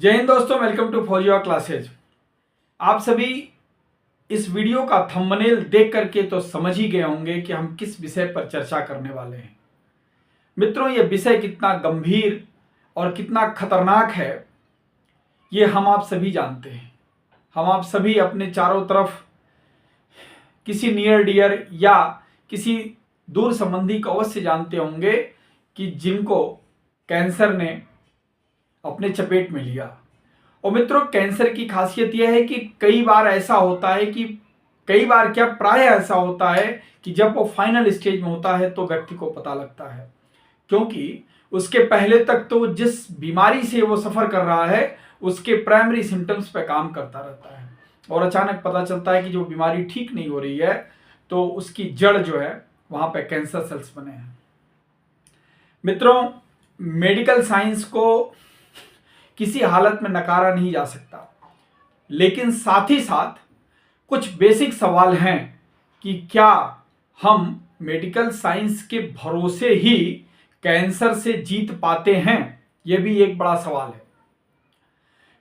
जय हिंद दोस्तों, welcome to for your classes. आप सभी इस वीडियो का थंबनेल देख करके तो समझ ही गए होंगे कि हम किस विषय पर चर्चा करने वाले हैं। मित्रों, यह विषय कितना गंभीर और कितना खतरनाक है ये हम आप सभी जानते हैं। हम आप सभी अपने चारों तरफ किसी नियर डियर या किसी दूर संबंधी को अवश्य जानते होंगे कि जिनको कैंसर ने अपने चपेट में लिया। और मित्रों, कैंसर की खासियत यह है कि कई बार ऐसा होता है कि प्राय ऐसा होता है कि जब वो फाइनल स्टेज में होता है तो व्यक्ति को पता लगता है, क्योंकि उसके पहले तक तो जिस बीमारी से वो सफर कर रहा है उसके प्राइमरी सिम्टम्स पे काम करता रहता है और अचानक पता चलता है कि जो बीमारी ठीक नहीं हो रही है तो उसकी जड़ जो है वहां पे कैंसर सेल्स बने हैं। मित्रों, मेडिकल साइंस को किसी हालत में नकारा नहीं जा सकता, लेकिन साथ ही साथ कुछ बेसिक सवाल हैं कि क्या हम मेडिकल साइंस के भरोसे ही कैंसर से जीत पाते हैं। यह भी एक बड़ा सवाल है,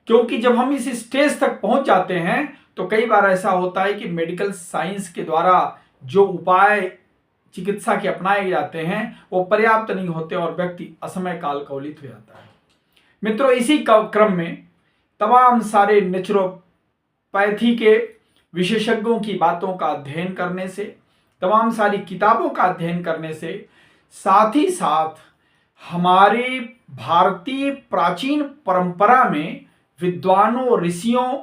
क्योंकि जब हम इस स्टेज तक पहुंच जाते हैं तो कई बार ऐसा होता है कि मेडिकल साइंस के द्वारा जो उपाय चिकित्सा के अपनाए जाते हैं वो पर्याप्त नहीं होते और व्यक्ति असमय काल कवलित हो जाता है। मित्रों, इसी क्रम में तमाम सारे नेचुरोपैथी के विशेषज्ञों की बातों का अध्ययन करने से, तमाम सारी किताबों का अध्ययन करने से, साथ ही साथ हमारी भारतीय प्राचीन परंपरा में विद्वानों, ऋषियों,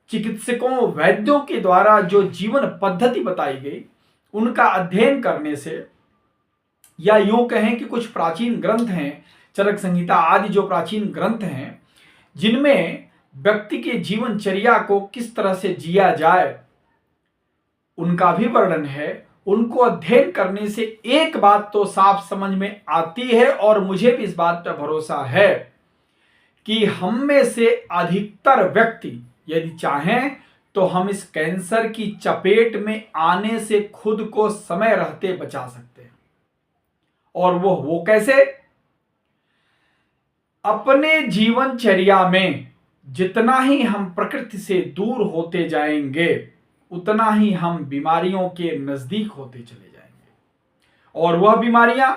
चिकित्सकों, वैद्यों के द्वारा जो जीवन पद्धति बताई गई उनका अध्ययन करने से, या यूं कहें कि कुछ प्राचीन ग्रंथ हैं, चरक संहिता आदि जो प्राचीन ग्रंथ हैं जिनमें व्यक्ति के जीवनचर्या को किस तरह से जिया जाए उनका भी वर्णन है। उनको अध्ययन करने से एक बात तो साफ समझ में आती है और मुझे भी इस बात पर भरोसा है कि हम में से अधिकतर व्यक्ति यदि चाहें तो हम इस कैंसर की चपेट में आने से खुद को समय रहते बचा सकते हैं। और वो कैसे? अपने जीवनचर्या में जितना ही हम प्रकृति से दूर होते जाएंगे उतना ही हम बीमारियों के नजदीक होते चले जाएंगे। और वह बीमारियां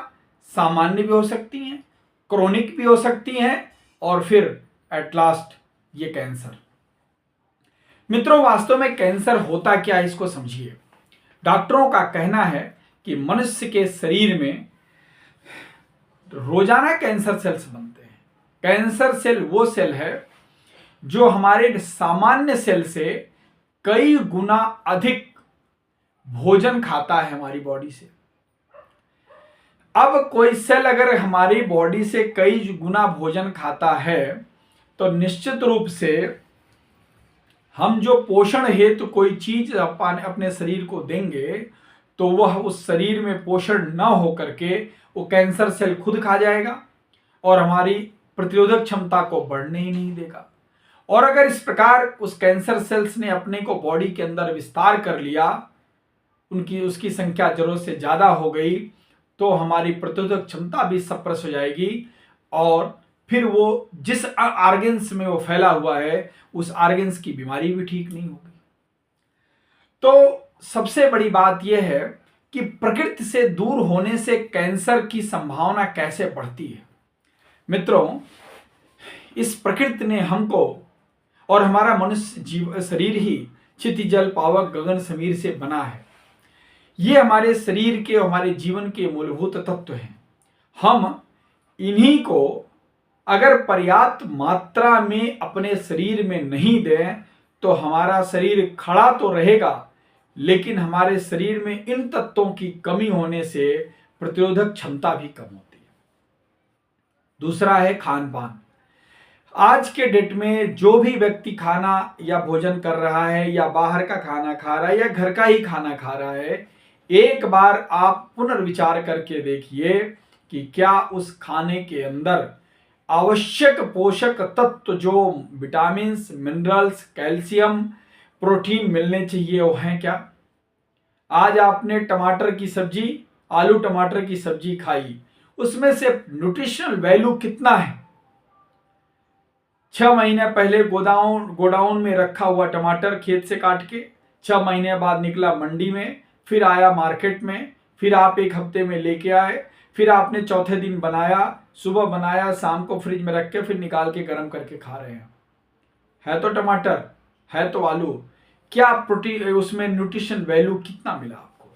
सामान्य भी हो सकती हैं, क्रोनिक भी हो सकती हैं और फिर एट लास्ट ये कैंसर। मित्रों, वास्तव में कैंसर होता क्या है इसको समझिए। डॉक्टरों का कहना है कि मनुष्य के शरीर में रोजाना कैंसर सेल्स बनते हैं। कैंसर सेल वो सेल है जो हमारे सामान्य सेल से कई गुना अधिक भोजन खाता है हमारी बॉडी से। अब कोई सेल अगर हमारी बॉडी से कई गुना भोजन खाता है तो निश्चित रूप से हम जो पोषण हेतु कोई चीज अपने शरीर को देंगे तो वह उस शरीर में पोषण न हो करके वो कैंसर सेल खुद खा जाएगा और हमारी प्रतिरोधक क्षमता को बढ़ने ही नहीं देगा। और अगर इस प्रकार उस कैंसर सेल्स ने अपने को बॉडी के अंदर विस्तार कर लिया, उसकी संख्या जरूरत से ज्यादा हो गई, तो हमारी प्रतिरोधक क्षमता भी सप्रेस हो जाएगी और फिर वो जिस ऑर्गन्स में वो फैला हुआ है उस ऑर्गन्स की बीमारी भी ठीक नहीं होगी। तो सबसे बड़ी बात यह है कि प्रकृति से दूर होने से कैंसर की संभावना कैसे बढ़ती है। मित्रों, इस प्रकृति ने हमको और हमारा मनुष्य शरीर ही क्षिति जल पावक गगन समीर से बना है। ये हमारे शरीर के, हमारे जीवन के मूलभूत तत्व हैं। हम इन्हीं को अगर पर्याप्त मात्रा में अपने शरीर में नहीं दें तो हमारा शरीर खड़ा तो रहेगा लेकिन हमारे शरीर में इन तत्वों की कमी होने से प्रतिरोधक क्षमता भी कम होती है। दूसरा है खान पान। आज के डेट में जो भी व्यक्ति खाना या भोजन कर रहा है या बाहर का खाना खा रहा है या घर का ही खाना खा रहा है, एक बार आप पुनर्विचार करके देखिए कि क्या उस खाने के अंदर आवश्यक पोषक तत्व जो विटामिन्स, मिनरल्स, कैल्शियम, प्रोटीन मिलने चाहिए वो हैं क्या? आज आपने टमाटर की सब्जी, आलू टमाटर की सब्जी खाई, उसमें से न्यूट्रिशनल वैल्यू कितना है? 6 महीने पहले गोडाउन में रखा हुआ टमाटर खेत से काट के 6 महीने बाद निकला मंडी में, फिर आया मार्केट में, फिर आप 1 हफ्ते में लेके आए, फिर आपने चौथे दिन बनाया, सुबह बनाया, शाम को फ्रिज में रख के फिर निकाल के गर्म करके खा रहे हैं। है तो टमाटर, है तो आलू, क्या प्रोटीन उसमें न्यूट्रिशन वैल्यू कितना मिला आपको?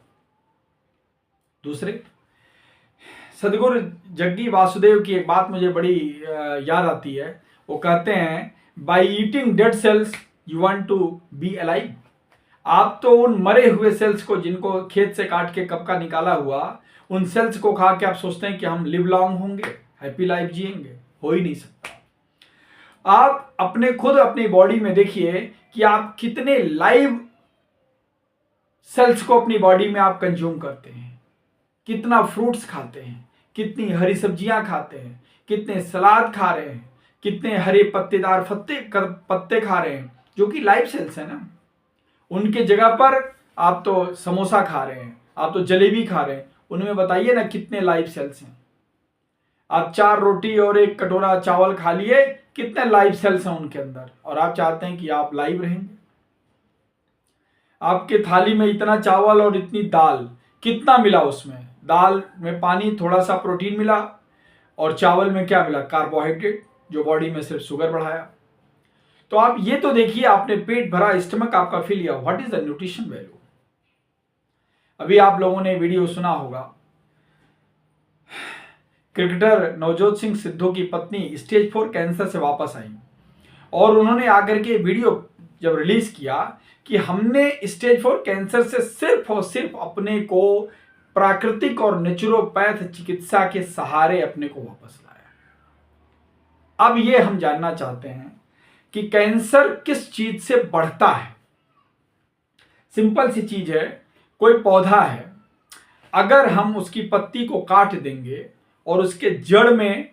दूसरे, सदगुरु जग्गी वासुदेव की एक बात मुझे बड़ी याद आती है। वो कहते हैं, by eating dead cells you want to be alive. आप तो उन मरे हुए सेल्स को, जिनको खेत से काट के कब का निकाला हुआ, उन सेल्स को खा के आप सोचते हैं कि हम लिव लॉन्ग होंगे, हैप्पी लाइफ जिएंगे। हो ही नहीं सकता। आप अपने खुद अपनी बॉडी में देखिए कि आप कितने लाइव सेल्स को अपनी बॉडी में आप कंज्यूम करते हैं, कितना फ्रूट्स खाते हैं, कितनी हरी सब्जियां खाते हैं, कितने सलाद खा रहे हैं, कितने हरे पत्तेदार पत्ते खा रहे हैं, जो कि लाइव सेल्स है ना। उनके जगह पर आप तो समोसा खा रहे हैं, आप तो जलेबी खा रहे हैं, उनमें बताइए ना कितने लाइव सेल्स हैं। आप 4 रोटी और 1 कटोरा चावल खा लिए, कितने लाइव सेल्स हैं उनके अंदर, और आप चाहते हैं कि आप लाइव रहेंगे। आपके थाली में इतना चावल और इतनी दाल, कितना मिला उसमें? दाल में पानी, थोड़ा सा प्रोटीन मिला, और चावल में क्या मिला? कार्बोहाइड्रेट, जो बॉडी में सिर्फ शुगर बढ़ाया। तो आप ये तो देखिए, आपने पेट भरा, स्टमक आपका फिल किया, what is the nutrition value? अभी आप लोगों ने वीडियो सुना होगा, क्रिकेटर नवजोत सिंह सिद्धू की पत्नी स्टेज 4 कैंसर से वापस आई, और उन्होंने आकर के वीडियो जब रिलीज किया कि हमने स्टेज 4 कैंसर से सिर्फ और सिर्फ अपने को प्राकृतिक और नेचुरोपैथ चिकित्सा के सहारे अपने को वापस लाया। अब ये हम जानना चाहते हैं कि कैंसर किस चीज से बढ़ता है। सिंपल सी चीज है, कोई पौधा है, अगर हम उसकी पत्ती को काट देंगे और उसके जड़ में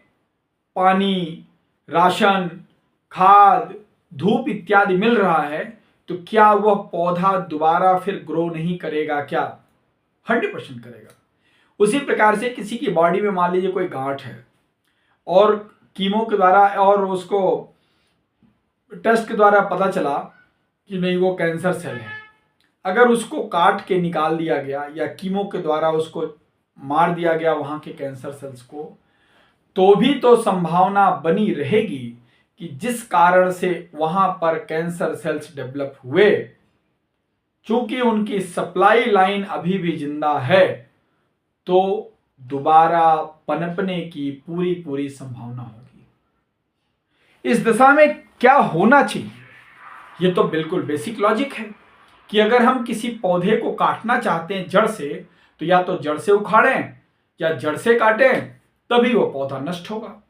पानी, राशन, खाद, धूप इत्यादि मिल रहा है, तो क्या वह पौधा दोबारा फिर ग्रो नहीं करेगा? क्या 100% करेगा। उसी प्रकार से किसी की बॉडी में मान लीजिए कोई गांठ है, और कीमो के द्वारा और उसको टेस्ट के द्वारा पता चला कि नहीं वो कैंसर सेल है। अगर उसको काट के निकाल दिया गया या कीमो के द्वारा उसको मार दिया गया वहां के कैंसर सेल्स को, तो भी तो संभावना बनी रहेगी कि जिस कारण से वहां पर कैंसर सेल्स डेवलप हुए, चूंकि उनकी सप्लाई लाइन अभी भी जिंदा है, तो दोबारा पनपने की पूरी संभावना होगी। इस दिशा में क्या होना चाहिए? ये तो बिल्कुल बेसिक लॉजिक है कि अगर हम किसी पौधे को काटना चाहते हैं जड़ से, तो या तो जड़ से उखाड़ें या जड़ से काटें, तभी वो पौधा नष्ट होगा।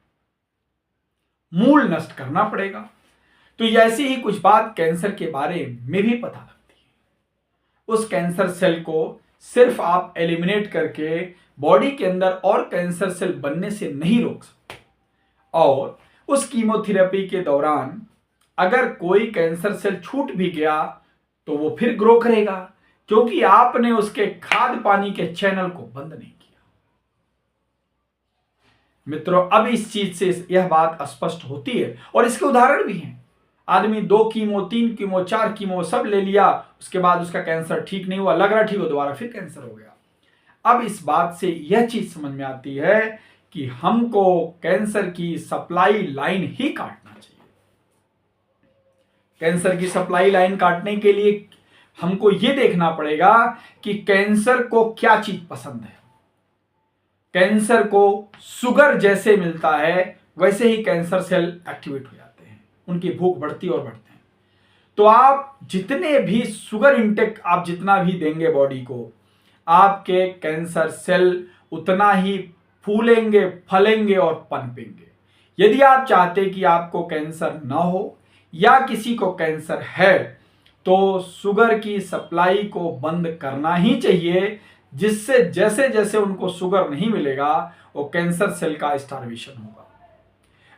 मूल नष्ट करना पड़ेगा। तो ऐसी ही कुछ बात कैंसर के बारे में भी पता लगती है। उस कैंसर सेल को सिर्फ आप एलिमिनेट करके बॉडी के अंदर और कैंसर सेल बनने से नहीं रोक सकते, और उस कीमोथेरेपी के दौरान अगर कोई कैंसर सेल छूट भी गया तो वो फिर ग्रो करेगा, क्योंकि आपने उसके खाद पानी के चैनल को बंद नहीं किया। मित्रों, अब इस चीज से यह बात स्पष्ट होती है, और इसके उदाहरण भी हैं। आदमी 2 कीमो, 3 कीमो, 4 कीमो सब ले लिया, उसके बाद उसका कैंसर ठीक नहीं हुआ, लग रहा ठीक हो, दोबारा फिर कैंसर हो गया। अब इस बात से यह चीज समझ में आती है कि हमको कैंसर की सप्लाई लाइन ही काटना चाहिए। कैंसर की सप्लाई लाइन काटने के लिए हमको यह देखना पड़ेगा कि कैंसर को क्या चीज पसंद है। कैंसर को शुगर जैसे मिलता है, वैसे ही कैंसर सेल एक्टिवेट हो जाते हैं, उनकी भूख बढ़ती और बढ़ते हैं। तो आप जितने भी शुगर इंटेक आप जितना भी देंगे बॉडी को, आपके कैंसर सेल उतना ही फूलेंगे, फलेंगे और पनपेंगे। यदि आप चाहते कि आपको कैंसर ना हो या किसी को कैंसर है, तो शुगर की सप्लाई को बंद करना ही चाहिए, जिससे जैसे जैसे उनको शुगर नहीं मिलेगा वो कैंसर सेल का स्टार्वेशन होगा।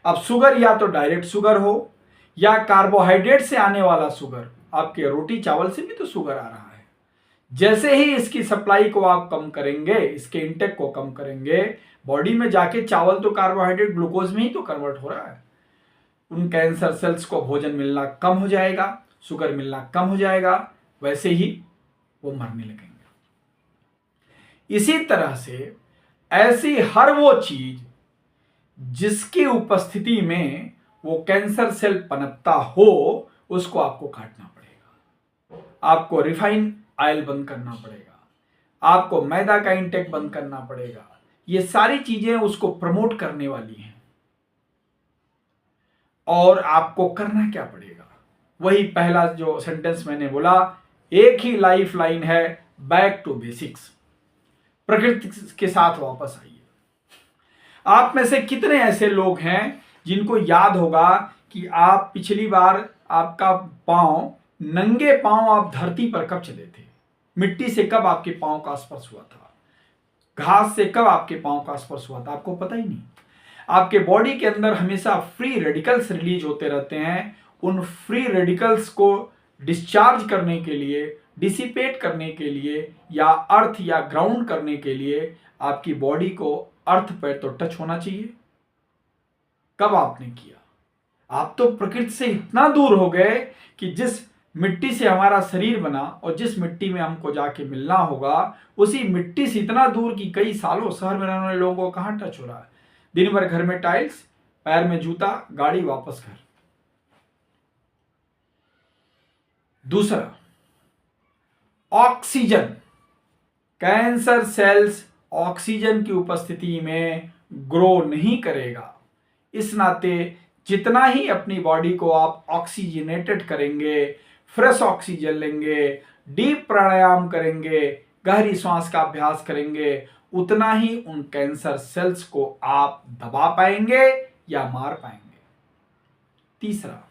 अब शुगर या तो डायरेक्ट शुगर हो या कार्बोहाइड्रेट से आने वाला शुगर, आपके रोटी चावल से भी तो शुगर आ रहा है। जैसे ही इसकी सप्लाई को आप कम करेंगे, इसके इंटेक को कम करेंगे, बॉडी में जाके चावल तो कार्बोहाइड्रेट ग्लूकोज में ही तो कन्वर्ट हो रहा है। उन कैंसर सेल्स को भोजन मिलना कम हो जाएगा, शुगर मिलना कम हो जाएगा, वैसे ही वो मरने लगेंगे। इसी तरह से ऐसी हर वो चीज जिसकी उपस्थिति में वो कैंसर सेल पनपता हो, उसको आपको काटना पड़ेगा। आपको रिफाइन ऑयल बंद करना पड़ेगा, आपको मैदा का इंटेक बंद करना पड़ेगा। ये सारी चीजें उसको प्रमोट करने वाली हैं। और आपको करना क्या पड़ेगा? वही पहला जो सेंटेंस मैंने बोला, एक ही लाइफ लाइन है, बैक टू बेसिक्स। प्रकृति के साथ वापस आइए। आप में से कितने ऐसे लोग हैं जिनको याद होगा कि आप पिछली बार आपका पांव, नंगे पांव आप धरती पर कब चले थे? मिट्टी से कब आपके पांव का स्पर्श हुआ था? घास से कब आपके पांव का स्पर्श हुआ था? आपको पता ही नहीं। आपके बॉडी के अंदर हमेशा फ्री रेडिकल्स रिलीज होते रहते हैं। उन फ्री रेडिकल्स को डिस्चार्ज करने के लिए, डिसिपेट करने के लिए, या अर्थ या ग्राउंड करने के लिए आपकी बॉडी को अर्थ पर तो टच होना चाहिए। कब आपने किया? आप तो प्रकृति से इतना दूर हो गए कि जिस मिट्टी से हमारा शरीर बना और जिस मिट्टी में हमको जाके मिलना होगा, उसी मिट्टी से इतना दूर कि कई सालों शहर में रहने वाले लोगों को कहां टच हो रहा है? दिन भर घर में टाइल्स, पैर में जूता, गाड़ी, वापस घर। दूसरा, ऑक्सीजन। कैंसर सेल्स ऑक्सीजन की उपस्थिति में ग्रो नहीं करेगा। इस नाते जितना ही अपनी बॉडी को आप ऑक्सीजनेटेड करेंगे, फ्रेश ऑक्सीजन लेंगे, डीप प्राणायाम करेंगे, गहरी श्वास का अभ्यास करेंगे, उतना ही उन कैंसर सेल्स को आप दबा पाएंगे या मार पाएंगे। तीसरा,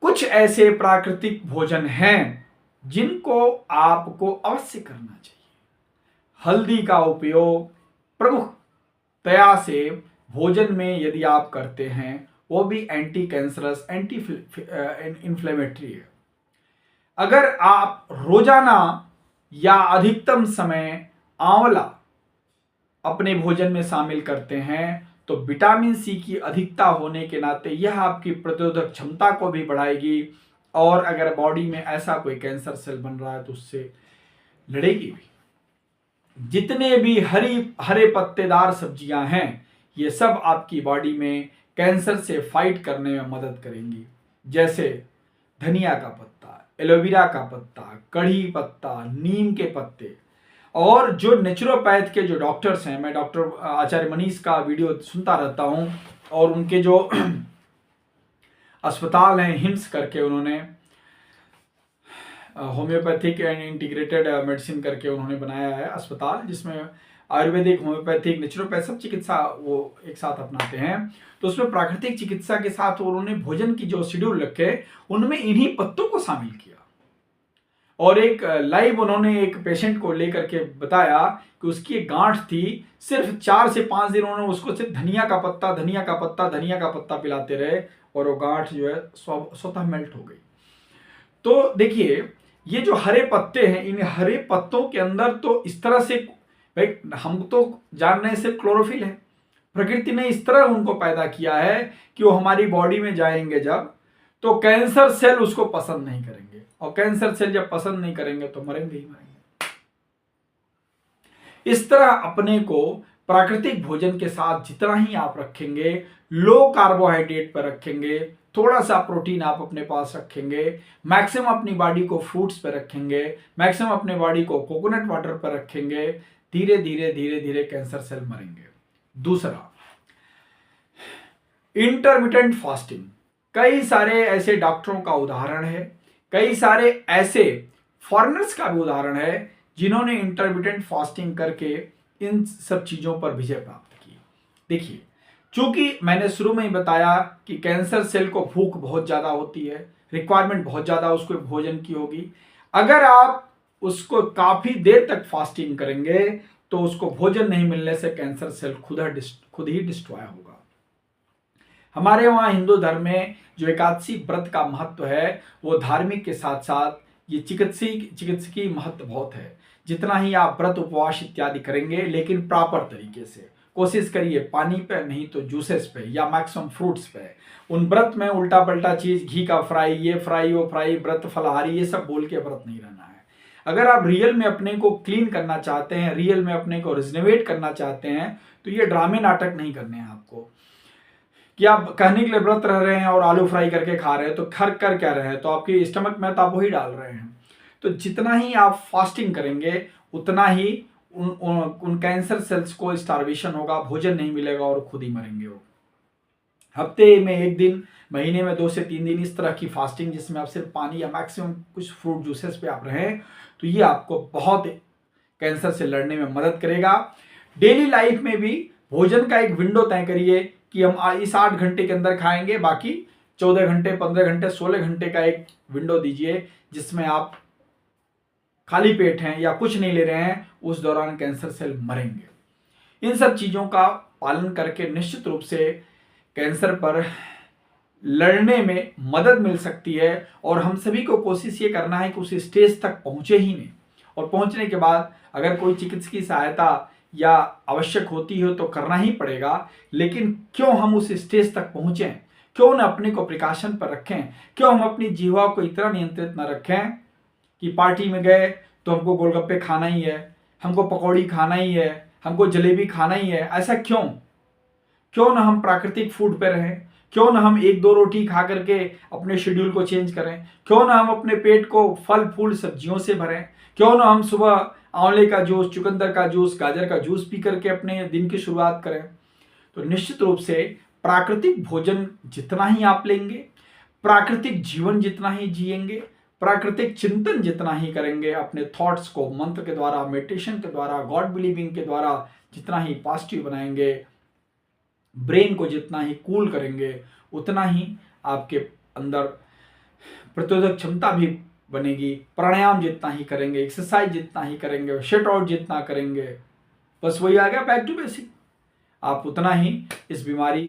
कुछ ऐसे प्राकृतिक भोजन हैं जिनको आपको अवश्य करना चाहिए। हल्दी का उपयोग प्रमुखतया से भोजन में यदि आप करते हैं, वो भी एंटी कैंसरस, एंटी इन्फ्लेमेटरी है। अगर आप रोजाना या अधिकतम समय आंवला अपने भोजन में शामिल करते हैं तो विटामिन सी की अधिकता होने के नाते यह आपकी प्रतिरोधक क्षमता को भी बढ़ाएगी, और अगर बॉडी में ऐसा कोई कैंसर सेल बन रहा है तो उससे लड़ेगी भी। जितने भी हरे पत्तेदार सब्जियां हैं, ये सब आपकी बॉडी में कैंसर से फाइट करने में मदद करेंगी। जैसे धनिया का पत्ता, एलोवेरा का पत्ता, कढ़ी पत्ता, नीम के पत्ते। और जो नेचुरोपैथ के जो डॉक्टर्स हैं, मैं डॉक्टर आचार्य मनीष का वीडियो सुनता रहता हूं, और उनके जो अस्पताल हैं हिम्स करके, उन्होंने होम्योपैथिक एंड इंटीग्रेटेड मेडिसिन करके उन्होंने बनाया है अस्पताल, जिसमें आयुर्वेदिक, होम्योपैथिक, नेचुरोपैथ सब चिकित्सा वो एक साथ अपनाते हैं। तो उसमें प्राकृतिक चिकित्सा के साथ उन्होंने भोजन की जो शेड्यूल रखे, उनमें इन्हीं पत्तों को शामिल किया। और एक लाइव उन्होंने एक पेशेंट को लेकर के बताया कि उसकी एक गांठ थी, सिर्फ 4 से 5 दिन उन्होंने उसको सिर्फ धनिया का पत्ता, धनिया का पत्ता, धनिया का पत्ता पिलाते रहे, और वो गांठ जो है स्वतः मेल्ट हो गई। तो देखिए, ये जो हरे पत्ते हैं, इन हरे पत्तों के अंदर तो इस तरह से, भाई हम तो जान रहे हैं सिर्फ क्लोरोफिल है, प्रकृति ने इस तरह उनको पैदा किया है कि वो हमारी बॉडी में जाएंगे जब, तो कैंसर सेल उसको पसंद नहीं करेंगे, और कैंसर सेल जब पसंद नहीं करेंगे तो मरेंगे ही मरेंगे। इस तरह अपने को प्राकृतिक भोजन के साथ जितना ही आप रखेंगे, लो कार्बोहाइड्रेट पर रखेंगे, थोड़ा सा प्रोटीन आप अपने पास रखेंगे, मैक्सिमम अपनी बॉडी को फ्रूट्स पर रखेंगे, मैक्सिमम अपने बॉडी को कोकोनट वाटर पर रखेंगे, धीरे धीरे धीरे धीरे कैंसर सेल मरेंगे। दूसरा, इंटरमिटेंट फास्टिंग। कई सारे ऐसे डॉक्टरों का उदाहरण है, कई सारे ऐसे फॉरेनर्स का भी उदाहरण है जिन्होंने इंटरमिटेंट फास्टिंग करके इन सब चीजों पर विजय प्राप्त की। देखिए, चूंकि मैंने शुरू में ही बताया कि कैंसर सेल को भूख बहुत ज्यादा होती है, रिक्वायरमेंट बहुत ज्यादा उसको भोजन की होगी। अगर आप उसको काफी देर तक फास्टिंग करेंगे तो उसको भोजन नहीं मिलने से कैंसर सेल खुद ही डिस्ट्रॉय होगा। हमारे वहाँ हिंदू धर्म में जो एकादशी व्रत का महत्व है, वो धार्मिक के साथ साथ ये चिकित्सकीय महत्व बहुत है। जितना ही आप व्रत, उपवास इत्यादि करेंगे, लेकिन प्रॉपर तरीके से, कोशिश करिए पानी पे, नहीं तो जूसेस पे या मैक्सिमम फ्रूट्स पे। उन व्रत में उल्टा पल्टा चीज, घी का फ्राई, ये फ्राई वो फ्राई, व्रत फलाहारी, ये सब बोल के व्रत नहीं रहना है। अगर आप रियल में अपने को क्लीन करना चाहते हैं, रियल में अपने को रिजनरेट करना चाहते हैं, तो ये ड्रामे नाटक नहीं करने हैं आपको कि आप कहने के लिए व्रत रह रहे हैं और आलू फ्राई करके खा रहे हैं, तो खर कर क्या रहे हैं, तो आपके स्टमक में तो आप वही डाल रहे हैं। तो जितना ही आप फास्टिंग करेंगे उतना ही उन कैंसर सेल्स को स्टार्वेशन होगा, भोजन नहीं मिलेगा और खुद ही मरेंगे वो। हफ्ते में 1 दिन, महीने में 2 से 3 दिन इस तरह की फास्टिंग जिसमें आप सिर्फ पानी या मैक्सिमम कुछ फ्रूट जूसेस पे आप रहें, तो ये आपको बहुत कैंसर से लड़ने में मदद करेगा। डेली लाइफ में भी भोजन का एक विंडो तय करिए कि हम इस 8 घंटे के अंदर खाएंगे, बाकी 14 घंटे, 15 घंटे, 16 घंटे का एक विंडो दीजिए जिसमें आप खाली पेट हैं या कुछ नहीं ले रहे हैं, उस दौरान कैंसर सेल मरेंगे। इन सब चीज़ों का पालन करके निश्चित रूप से कैंसर पर लड़ने में मदद मिल सकती है। और हम सभी को कोशिश ये करना है कि उस स्टेज तक पहुंचे ही नहीं, और पहुंचने के बाद अगर कोई चिकित्सकीय सहायता या आवश्यक होती हो तो करना ही पड़ेगा। लेकिन क्यों हम उस स्टेज तक पहुंचें, क्यों न अपने को प्रिकॉशन पर रखें, क्यों हम अपनी जीवा को इतना नियंत्रित न रखें कि पार्टी में गए तो हमको गोलगप्पे खाना ही है, हमको पकौड़ी खाना ही है, हमको जलेबी खाना ही है। ऐसा क्यों ना हम प्राकृतिक फूड पे रहें, क्यों ना हम 1-2 रोटी खा करके अपने शेड्यूल को चेंज करें, क्यों ना हम अपने पेट को फल फूल सब्जियों से भरें, क्यों ना हम सुबह आंवले का जूस, चुकंदर का जूस, गाजर का जूस पी करके अपने दिन की शुरुआत करें। तो निश्चित रूप से प्राकृतिक भोजन जितना ही आप लेंगे, प्राकृतिक जीवन जितना ही जिएंगे, प्राकृतिक चिंतन जितना ही करेंगे, अपने थॉट्स को मंत्र के द्वारा, मेडिटेशन के द्वारा, गॉड बिलीविंग के द्वारा जितना ही पॉजिटिव बनाएंगे, ब्रेन को जितना ही कूल करेंगे, उतना ही आपके अंदर प्रतिरोधक क्षमता भी बनेगी। प्राणायाम जितना ही करेंगे, एक्सरसाइज जितना ही करेंगे, शट आउट जितना करेंगे, बस वही आ गया बैक टू बेसिक, आप उतना ही इस बीमारी